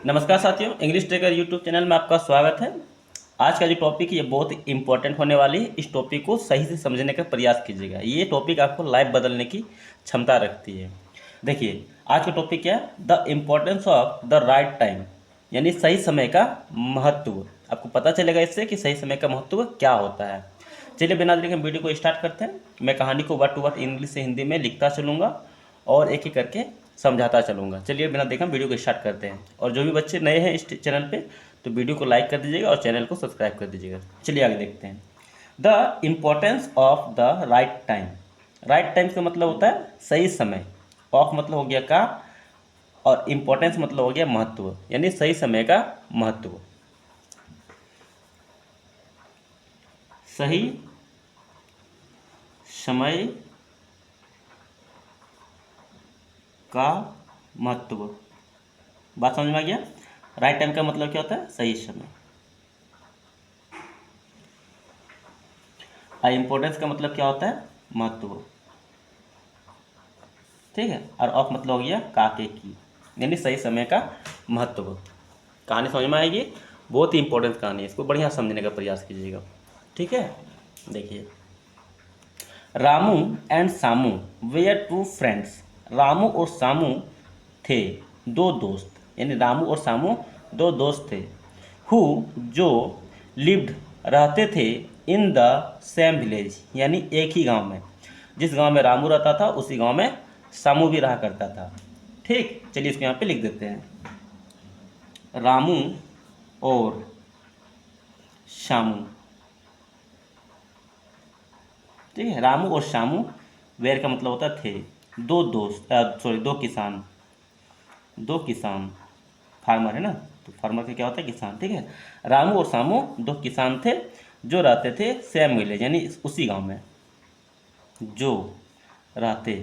नमस्कार साथियों, English trekker YouTube channel में आपका स्वागत है। आज का जो टॉपिक है ये बहुत इंपॉर्टेंट होने वाली है। इस टॉपिक को सही से समझने का प्रयास कीजिएगा। ये टॉपिक आपको लाइफ बदलने की क्षमता रखती है। देखिए, आज का टॉपिक क्या है? The importance of the right time, यानी सही समय का महत्व। आपको पता चलेगा इससे कि सही समय का महत्व क्या होता है। चलिए बिना देरी के हम वीडियो को स्टार्ट करते हैं। मैं कहानी को वर्ड टू वर्ड इंग्लिश से हिंदी में लिखता चलूँगा और एक एक करके समझाता चलूँगा। चलिए बिना देखे हम वीडियो को स्टार्ट करते हैं। और जो भी बच्चे नए हैं इस चैनल पे तो वीडियो को लाइक कर दीजिएगा और चैनल को सब्सक्राइब कर दीजिएगा। चलिए आगे देखते हैं। The importance of the right time. Right time का मतलब होता है सही समय। ऑफ मतलब हो गया का, और इम्पोर्टेंस मतलब हो गया महत्व, यानी सही समय का महत्व। सही समय का महत्व, बात समझ में आ गया? राइट टाइम का मतलब क्या होता है? सही समय। और इम्पोर्टेंस का मतलब क्या होता है? महत्व। ठीक है। और ऑफ मतलब हो गया काके की, यानी सही समय का महत्व। कहानी समझ में आएगी? बहुत ही इंपॉर्टेंट कहानी है, इसको बढ़िया समझने का प्रयास कीजिएगा। ठीक है। देखिए, Ramu and Samu were two friends. Ramu और सामू थे दो दोस्त, यानी रामू और सामू दो दोस्त थे। हु जो लिव्ड रहते थे इन द सेम विलेज, यानी एक ही गांव में। जिस गांव में रामू रहता था उसी गांव में सामू भी रहा करता था। ठीक, चलिए इसको यहाँ पे लिख देते हैं। रामू और शामू। ठीक है, रामू और शामू वेर का मतलब होता है थे। दो दोस्त, दो किसान। दो किसान, फार्मर है ना, तो फार्मर का क्या होता है? किसान। ठीक है। रामू और सामू दो किसान थे जो रहते थे सेम विलेज, यानी उसी गांव में जो रहते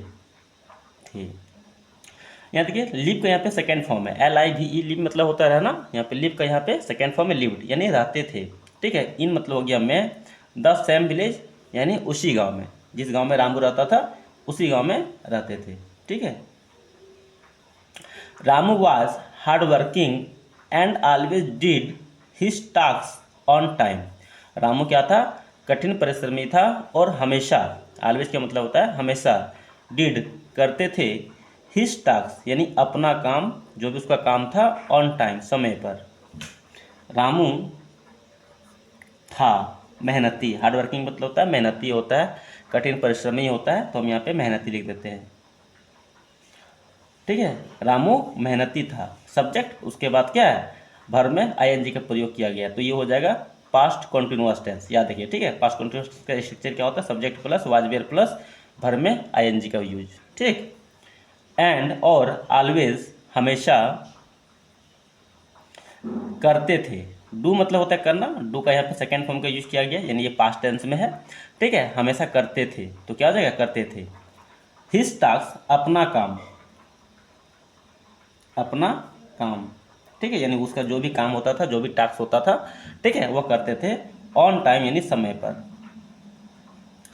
थे। यहाँ देखिए, लिव का यहाँ पे सेकेंड फॉर्म है, LIVE। लिव मतलब होता है ना, यहाँ पे लिव का यहाँ पे सेकेंड फॉर्म है लिव्ड, यानी रहते थे। ठीक है। इन मतलब हो गया मैं। द सेम विलेज, यानी उसी गांव में, जिस गांव में रामू रहता था उसी गांव में रहते थे। ठीक है। Ramu was hard working and always did his task on time. Ramu क्या था? कठिन परिश्रमी था और हमेशा, ऑलवेज का मतलब होता है हमेशा, डिड करते थे, हिज टास्क यानी अपना काम, जो भी उसका काम था, ऑन टाइम समय पर। रामू था मेहनती। हार्ड वर्किंग मतलब होता है मेहनती होता है, कठिन परिश्रमी होता है, तो हम यहाँ पे मेहनती लिख देते हैं। ठीक है। रामू मेहनती था, सब्जेक्ट, उसके बाद क्या है? भर में ING का प्रयोग किया गया, तो ये हो जाएगा पास्ट कॉन्टिन्यूअस टेंस। याद रखिए। ठीक है। पास्ट कॉन्टिन्यूअस का स्ट्रक्चर क्या होता है? Subject plus was were plus भर में ING का यूज। ठीक। एंड और ऑलवेज हमेशा करते थे। डू मतलब होता है करना, डू का यहाँ पे सेकेंड फॉर्म का यूज किया गया, यानी ये पास्ट टेंस में है। ठीक है। हमेशा करते थे, तो क्या हो जाएगा? करते थे। हिज टास्क अपना काम, अपना काम। ठीक है, यानी उसका जो भी काम होता था, जो भी टास्क होता था, ठीक है, वो करते थे ऑन टाइम, यानी समय पर।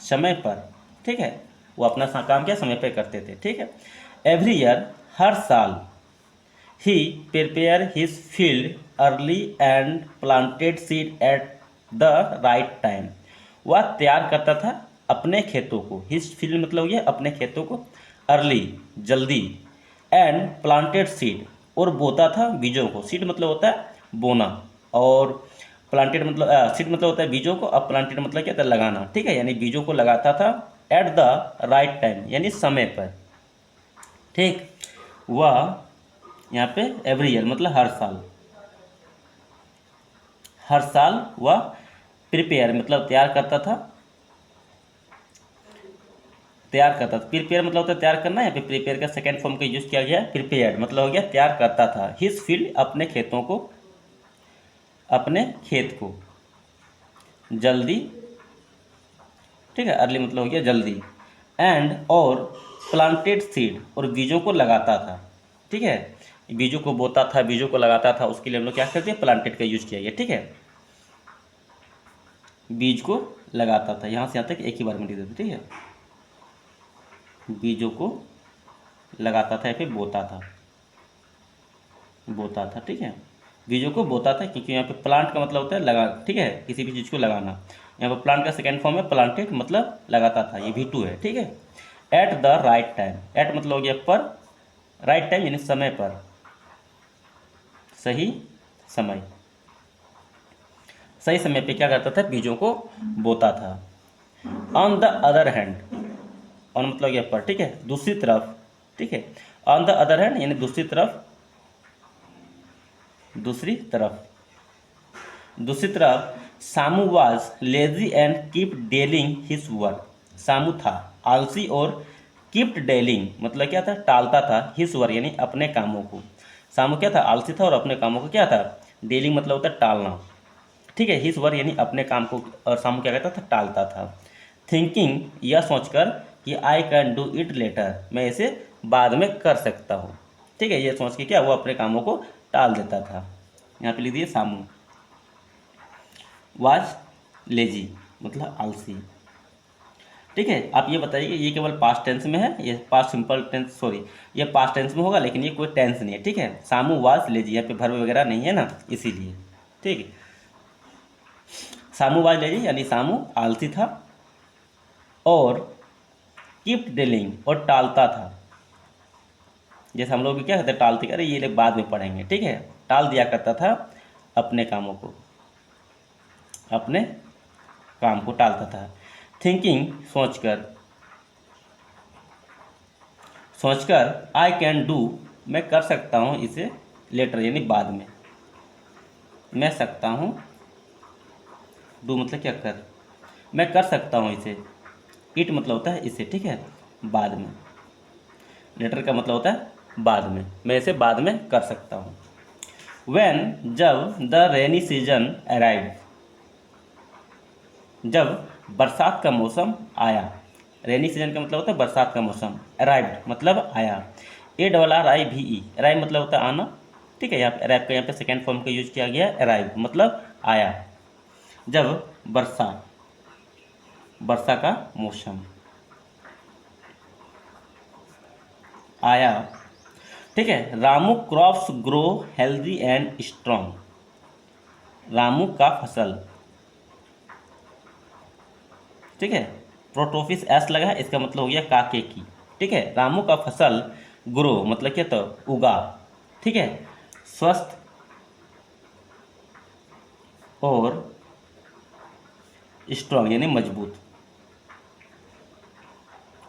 समय पर। ठीक है। वो अपना काम क्या समय पर करते थे। ठीक है। एवरी ईयर, हर साल, he prepare his field early and planted seed at the right time. वह तैयार करता था अपने खेतों को, हिज फील्ड मतलब ये अपने खेतों को, अर्ली जल्दी, एंड प्लांटेड सीड और बोता था बीजों को। सीड मतलब होता है बोना, और प्लांटेड मतलब सीड मतलब होता है बीजों को, अब प्लांटेड मतलब क्या था? लगाना। ठीक है, यानी बीजों को लगाता था एट द राइट टाइम, यानी समय पर। ठीक। वह यहाँ पे एवरी ईयर मतलब हर साल, हर साल वह प्रिपेयर मतलब तैयार करता था, तैयार करता था। प्रिपेयर मतलब होता है तैयार करना, यहाँ पे प्रिपेयर का सेकेंड फॉर्म का यूज किया गया है। प्रिपेयर्ड मतलब हो गया तैयार करता था। हिज फील्ड अपने खेतों को, अपने खेत को, जल्दी। ठीक है। अर्ली मतलब हो गया जल्दी, एंड और प्लांटेड सीड और बीजों को लगाता था। ठीक है। बीजों को बोता था, बीजों को लगाता था, उसके लिए हम लोग क्या करते हैं? प्लांटेड का यूज किया गया। ठीक है। बीज को लगाता था, यहाँ से यहाँ तक एक ही बार में लिख देते। ठीक है। बीजों को लगाता था या फिर बोता था। बोता था, ठीक है, बीजों को बोता था, क्योंकि यहाँ पे प्लांट का मतलब होता है लगा, ठीक है, किसी भी चीज़ को लगाना। यहाँ पर प्लांट का सेकेंड फॉर्म है प्लांटेड, मतलब लगाता था, ये V2 है, ठीक है। At the right time, at मतलब हो गया पर, राइट टाइम यानी समय पर, सही समय, सही समय पे क्या करता था, बीजों को बोता था। On the other hand, on मतलब हो गया पर, ठीक है, दूसरी तरफ, ठीक है, ऑन द अदर हैंड यानी दूसरी तरफ, दूसरी तरफ, दूसरी तरफ Samu was lazy and keep delaying his work, Samu था आलसी और कीप्ट डेलिंग मतलब क्या था, टालता था, हिज वर्क यानी अपने कामों को। सामू क्या था, आलसी था और अपने कामों को क्या था, डेलिंग मतलब होता है टालना, ठीक है, हिज वर्क यानी अपने काम को, और सामू क्या कहता था, टालता था। थिंकिंग यह सोचकर कि I can do it later, मैं इसे बाद में कर सकता हूँ, ठीक है, ये सोच के क्या वो अपने कामों को टाल देता था। यहाँ पे लिख दिए सामू वाज लेजी मतलब आलसी, ठीक है। आप ये बताइए कि ये केवल पास्ट टेंस में है, ये पास्ट सिंपल टेंस, सॉरी ये पास्ट टेंस में होगा, लेकिन ये कोई टेंस नहीं है, ठीक है। सामू वाज लेजी, यहाँ पे वर्ब वगैरह नहीं है ना, इसीलिए, ठीक है। सामू वाज लेजी यानी सामू आलसी था, और कीप डिलिंग और टालता था, जैसे हम लोग भी क्या कहते हैं टालते, अरे ये लोग बाद में पढ़ेंगे, ठीक है, टाल दिया करता था अपने कामों को, अपने काम को टालता था। थिंकिंग सोचकर, सोचकर आई कैन डू मैं कर सकता हूँ इसे, लेटर यानी बाद में, मैं सकता हूँ, डू मतलब क्या कर, मैं कर सकता हूँ इसे, इट मतलब होता है इसे, ठीक है, बाद में, लेटर का मतलब होता है बाद में, मैं इसे बाद में कर सकता हूँ। व्हेन जब द रेनी सीजन अराइव, जब बरसात का मौसम आया, रेनी सीजन का मतलब होता है बरसात का मौसम, अराइव्ड मतलब आया, ARRIVE, अराइव मतलब होता है आना, ठीक है, यहाँ पे अराइव का यहाँ पे सेकेंड फॉर्म का यूज किया गया है, अराइव मतलब आया, जब वर्षा, वर्षा का मौसम आया, ठीक है। Ramu crops grow healthy and strong, Ramu का फसल, ठीक है, प्रोटोफिस एस लगा है, इसका मतलब हो गया काके की, ठीक है। रामू का फसल ग्रो मतलब क्या, तो उगा, ठीक है, स्वस्थ और स्ट्रॉन्ग यानी मजबूत,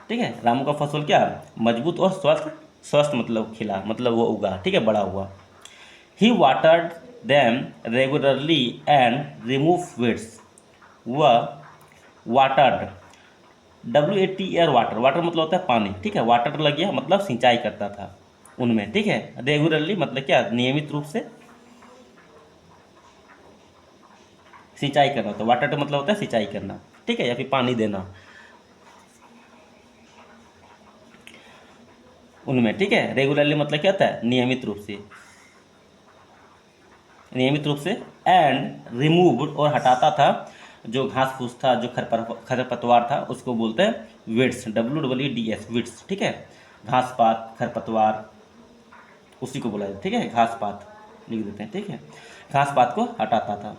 ठीक है। रामू का फसल क्या, मजबूत और स्वस्थ, स्वस्थ मतलब खिला मतलब वो उगा, ठीक है, बड़ा हुआ। He watered them regularly and remove weeds, वह वाटर्ड, WATER वाटर, वाटर मतलब होता है पानी, ठीक है, वाटर लग गया मतलब सिंचाई करता था उनमें, ठीक है। रेगुलरली मतलब क्या, नियमित रूप से सिंचाई करना होता है, वाटर का मतलब होता है सिंचाई करना, ठीक है, या फिर पानी देना उनमें, ठीक है। रेगुलरली मतलब क्या होता है, नियमित रूप से, नियमित रूप से, एंड रिमूव्ड और हटाता था, जो घास फूस था, जो खरपतवार था, उसको बोलते हैं वीड्स, WEEDS वीड्स, ठीक है, घास पात खरपतवार, उसी को बोला जाता है, ठीक है, घास पात लिख देते हैं, ठीक है, घास पात को हटाता था।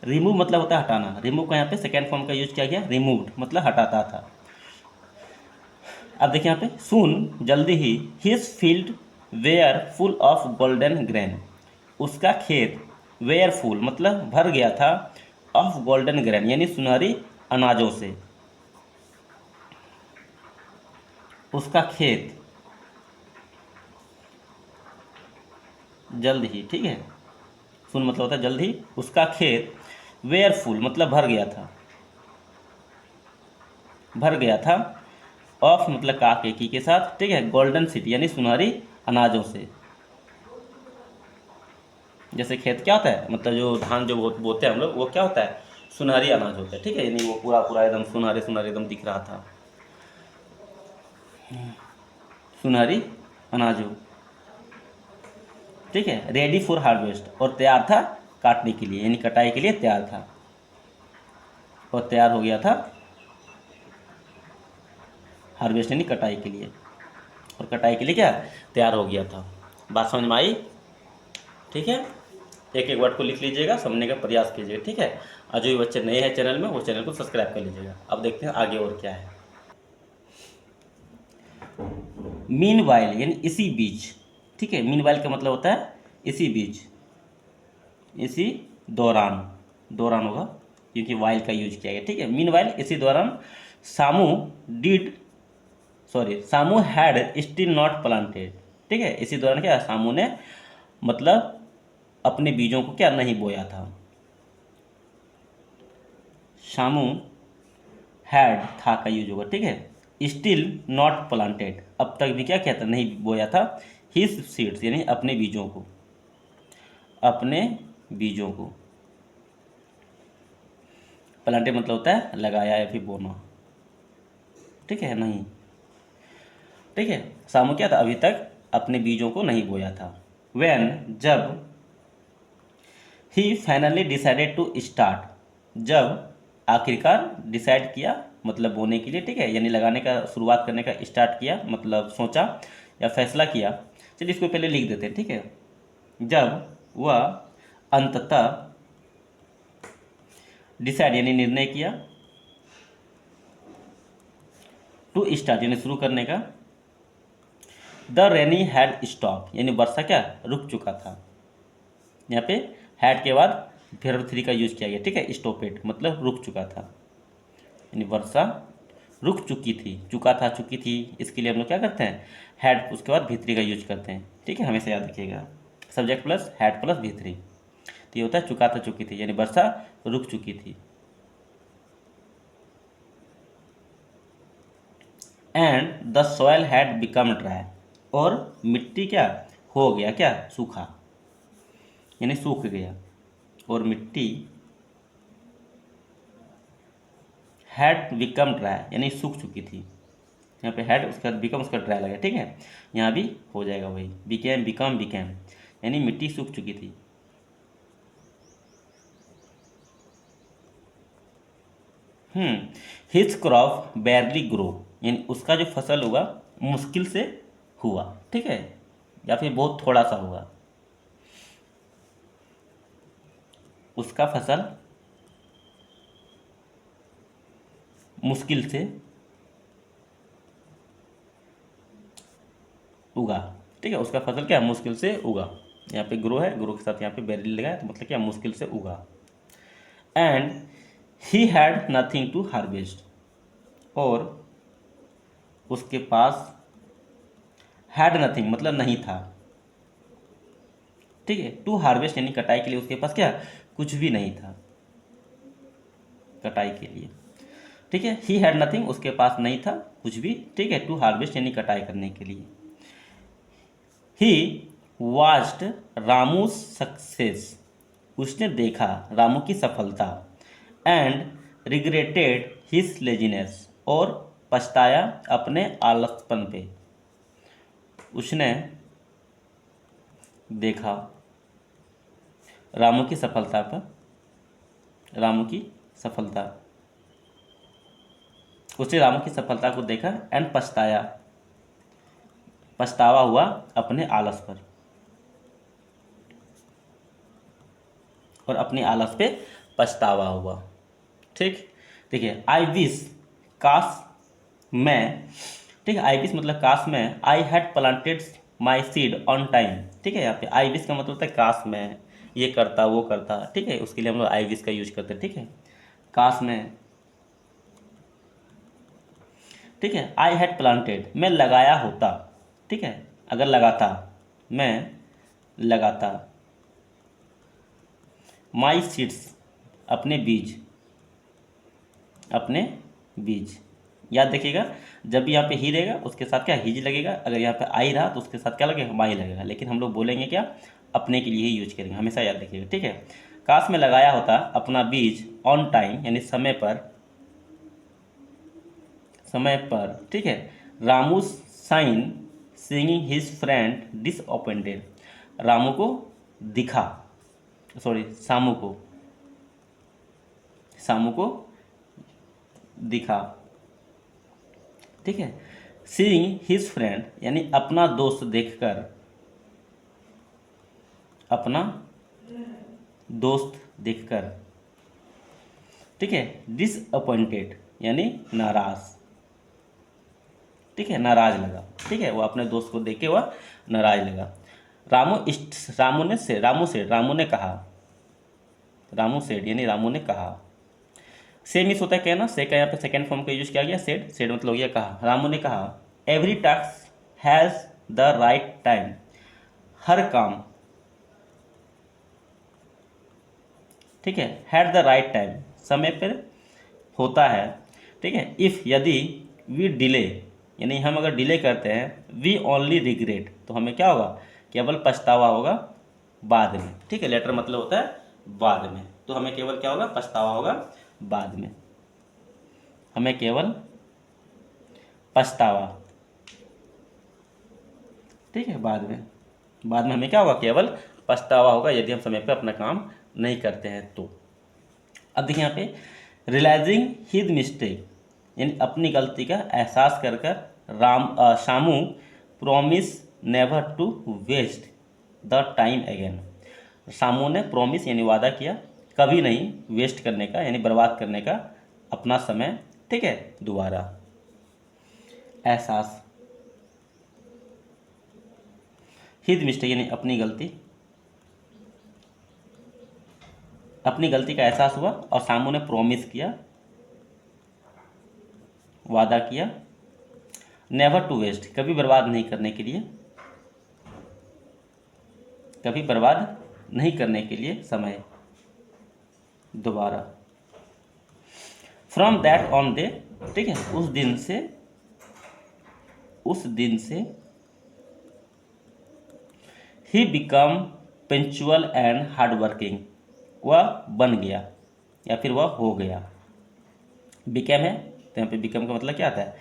रिमूव मतलब होता है हटाना, रिमूव का यहाँ पे सेकेंड फॉर्म का यूज किया गया, रिमूव्ड मतलब हटाता था। अब देखिए यहाँ पे, सुन जल्दी ही, his field were full of golden grain, उसका खेत वेयर फुल मतलब भर गया था, ऑफ गोल्डन ग्रेन यानी सुनहरी अनाजों से, उसका खेत जल्द ही, ठीक है, सुन मतलब होता है जल्द ही, उसका खेत वेयर फुल मतलब भर गया था, भर गया था, ऑफ मतलब काके की के साथ, ठीक है, गोल्डन सिटी यानी सुनहरी अनाजों से। जैसे खेत क्या होता है, मतलब जो धान जो बोते हैं हम लोग, वो क्या होता है, सुनहरी अनाज होता है, ठीक है, यानी वो पूरा पूरा एकदम सुनहरे सुनहरे एकदम दिख रहा था, सुनहरी अनाजों, ठीक है। रेडी फॉर हार्वेस्ट और तैयार था काटने के लिए, यानी कटाई के लिए तैयार था, और तैयार हो गया था, हार्वेस्ट यानी कटाई के लिए, और कटाई के लिए क्या तैयार हो गया था। बात समझ में आई? ठीक है, एक एक वर्ड को लिख लीजिएगा, समझने का प्रयास कीजिएगा। ठीक है, और जो भी बच्चे नए हैं चैनल में, वो चैनल को सब्सक्राइब कर लीजिएगा। अब देखते हैं आगे और क्या है। मीनवाइल यानी इसी बीच। ठीक है, मीनवाइल का मतलब होता है इसी बीच, इसी दौरान, दौरान होगा क्योंकि वाइल का यूज किया गया। ठीक है, मीनवाइल इसी दौरान Samu did Samu had still not planted. ठीक है, इसी दौरान क्या सामू ने मतलब अपने बीजों को क्या नहीं बोया था। सामू हैड था का यूज होगा। ठीक है, स्टिल नॉट प्लांटेड अब तक भी क्या किया था, नहीं बोया था। हिज सीड्स यानी अपने बीजों को, अपने बीजों को। प्लांटेड मतलब होता है लगाया या फिर बोना। ठीक है, नहीं। ठीक है, सामू क्या था, अभी तक अपने बीजों को नहीं बोया था। व्हेन जब ही फाइनली डिसाइडेड टू स्टार्ट जब आखिरकार डिसाइड किया मतलब बोने के लिए। ठीक है, यानी लगाने का शुरुआत करने का स्टार्ट किया मतलब सोचा या फैसला किया। चलिए इसको पहले लिख देते हैं। ठीक है, जब वह अंततः डिसाइड यानी निर्णय किया, टू स्टार्ट यानी शुरू करने का, द रेनी हैड स्टॉप यानी वर्षा क्या रुक चुका था। यहाँ पे हैड के बाद verb 3 का यूज किया गया। ठीक है, स्टॉपेड मतलब रुक चुका था, यानी वर्षा रुक चुकी थी, चुका था चुकी थी, इसके लिए हम लोग क्या करते हैं, हैड उसके बाद V3 का यूज करते हैं। ठीक है, हमेशा याद रखिएगा, subject plus had plus V3। तो ये होता है चुका था चुकी थी, यानी वर्षा रुक चुकी थी। And the soil had become dry और मिट्टी क्या हो गया, क्या सूखा, यानी सूख गया। और मिट्टी हैड बिकम ड्राई यानी सूख चुकी थी। यहाँ पे हैड उसका बिकम उसका ड्राई लगा। ठीक है, यहाँ भी हो जाएगा वही, बिकेम बिकम बिकेम यानी मिट्टी सूख चुकी थी। हिज क्रॉप बैरली ग्रो यानी उसका जो फसल हुआ मुश्किल से हुआ। ठीक है, या फिर बहुत थोड़ा सा हुआ, उसका फसल मुश्किल से उगा। ठीक है, उसका फसल क्या मुश्किल से उगा। यहाँ पे ग्रो है, ग्रो के साथ यहाँ पे बैरली लगा है, तो मतलब क्या मुश्किल से उगा। And he had nothing to harvest और उसके पास हैड नथिंग मतलब नहीं था। ठीक है, टू हार्वेस्ट यानी कटाई के लिए उसके पास क्या कुछ भी नहीं था, कटाई के लिए। ठीक है, ही हैड नथिंग उसके पास नहीं था कुछ भी। ठीक है, टू हार्वेस्ट यानी कटाई करने के लिए। ही वाच्ड रामू सक्सेस उसने देखा रामू की सफलता। एंड रिग्रेटेड हिज लेजीनेस और पछताया अपने आलसपन पे। उसने देखा रामू की सफलता पर, रामू की सफलता, उसने रामू की सफलता को देखा एंड पछताया, पछतावा हुआ अपने आलस पर, और अपने आलस पे पछतावा हुआ। ठीक, देखिए आई विश काश मैं। ठीक है, आई विश मतलब काश मैं, I had planted my seed on time. ठीक है, यहाँ पे आई विश का मतलब होता है काश मैं ये करता वो करता। ठीक है, उसके लिए हम लोग आई विश का यूज करते हैं। ठीक है, काश मैं। ठीक है, आई हैड प्लांटेड मैं लगाया होता। ठीक है, अगर लगाता, मैं लगाता, माई सीड्स अपने बीज, अपने बीज। याद रखिएगा, जब भी यहाँ पे ही रहेगा उसके साथ क्या हिज लगेगा, अगर यहाँ पे आई रहा तो उसके साथ क्या लगेगा माई लगेगा, लेकिन हम लोग बोलेंगे क्या अपने के लिए ही यूज करेंगे, हमेशा याद रखिएगा। ठीक है, काश में लगाया होता अपना बीज ऑन टाइम यानी समय पर, समय पर। ठीक है, Ramu sign singing his friend disappointed Ramu को दिखा, सॉरी सामू को, सामू को दिखा। ठीक है, सीइंग हिज फ्रेंड यानी अपना दोस्त देखकर, अपना दोस्त देखकर, ठीक है, डिसअपॉइंटेड यानी नाराज, ठीक है, नाराज लगा, ठीक है, वो अपने दोस्त को देख के वह नाराज लगा। रामू ने कहा, रामू सेड यानी रामू ने कहा। से मिस होता है कहना, से का यहाँ पे सेकेंड फॉर्म का यूज किया गया, सेड, सेड मतलब हो गया कहा। रामू ने कहा every task has the right time, हर काम, ठीक है, हैड द राइट टाइम समय पर होता है, ठीक है। इफ़ यदि वी डिले यानी हम अगर डिले करते हैं, वी ओनली रिग्रेट तो हमें क्या होगा, केवल पछतावा होगा बाद में, ठीक है। लेटर मतलब होता है बाद में, तो हमें केवल क्या होगा, पछतावा होगा बाद में, हमें केवल पछतावा, ठीक है, बाद में हमें क्या होगा, केवल पछतावा होगा यदि हम समय पे अपना काम नहीं करते हैं तो। अब देखिए यहाँ पे रियलाइजिंग हिज मिस्टेक यानी अपनी गलती का एहसास कर कर Shamu promise never to waste the time again. Shamu ने प्रॉमिस यानी वादा किया कभी नहीं वेस्ट करने का यानी बर्बाद करने का अपना समय, ठीक है, दोबारा। एहसास, हिज मिस्टेक यानी अपनी गलती का एहसास हुआ और शामू ने प्रॉमिस किया, वादा किया, नेवर टू वेस्ट कभी बर्बाद नहीं करने के लिए, कभी बर्बाद नहीं करने के लिए समय दोबारा। फ्रॉम दैट ऑन डे, ठीक है, उस दिन से he become punctual and hard working, वह बन गया या फिर वह हो गया। बिकम है तो यहाँ पे बिकम का मतलब क्या आता है,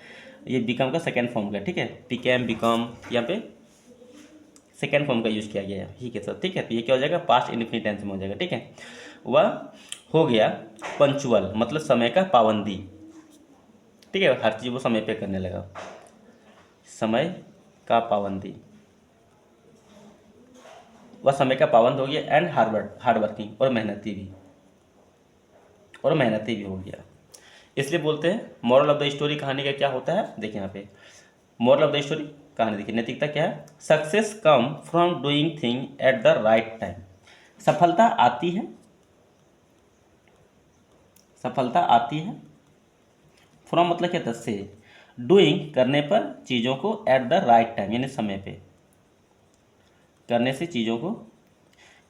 ये बिकम का सेकेंड फॉर्म का, ठीक है, बिकम बिकम यहाँ पे सेकेंड फॉर्म का यूज किया गया है ही के साथ, ठीक है। तो ये क्या हो जाएगा, पास्ट इंडेफिनिट टेंस में हो जाएगा, ठीक है। वह हो गया पंचुअल मतलब समय का पाबंदी, ठीक है, हर चीज़ वो समय पे करने लगा, समय का पाबंदी, वह समय का पाबंद हो गया एंड हार्ड वर्किंग और मेहनती भी हो गया। इसलिए बोलते हैं मॉरल ऑफ द स्टोरी, कहानी का क्या होता है, देखिए यहाँ पे मॉरल ऑफ द स्टोरी कहानी देखिए, नैतिकता क्या है, success come from doing thing at the right time. सफलता आती है, फ्रॉम मतलब क्या था, से, डूइंग करने पर चीज़ों को एट द राइट टाइम यानी समय पे करने से चीज़ों को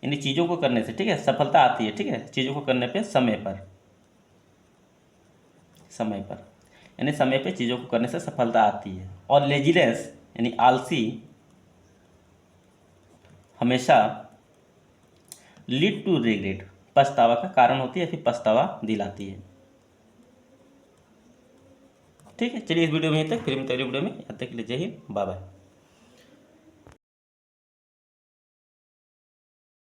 यानी चीज़ों को करने से, ठीक है, सफलता आती है, ठीक है, चीज़ों को करने पे समय पर यानी समय पे चीज़ों को करने से सफलता आती है। और लेजीनेस यानी आलसी हमेशा लीड टू रिग्रेट पछतावा का कारण होती है, फिर पछतावा दिलाती है, ठीक है। चलिए इस वीडियो में यहीं तक, फिर मिलते हैं अगली वीडियो में, यहाँ तक के लिए जय हिंद, बाय बाय।